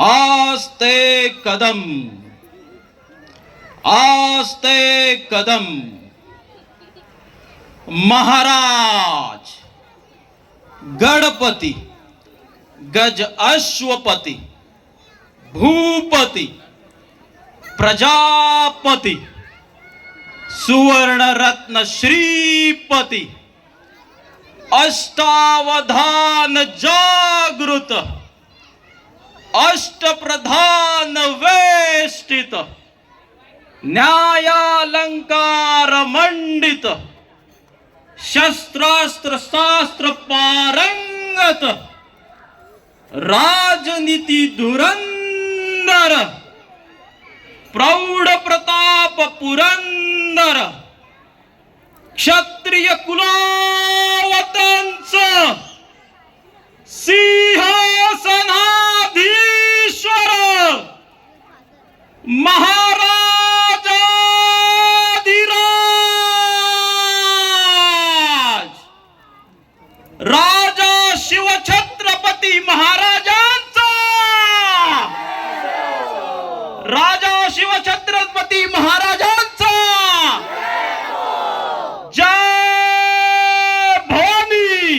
आस्ते कदम आस्ते कदम महाराज गणपती गज अश्वपती भूपती प्रजापती सुवर्ण रत्न श्रीपती अष्टावधान जागृत अष्टप्रधान वेष्टित न्यायालंकार मंडित शस्त्रास्त्र शास्त्र पारंगत राजनीती धुरंधर प्रौढ प्रताप पुरंदर क्षत्रिय कुलावतांच सिंहासनाधीश्वर महाराजाधिराज राजा शिवछत्रपती महाराजांचा राजा शिवछत्रपती महाराजांचा जय भवानी।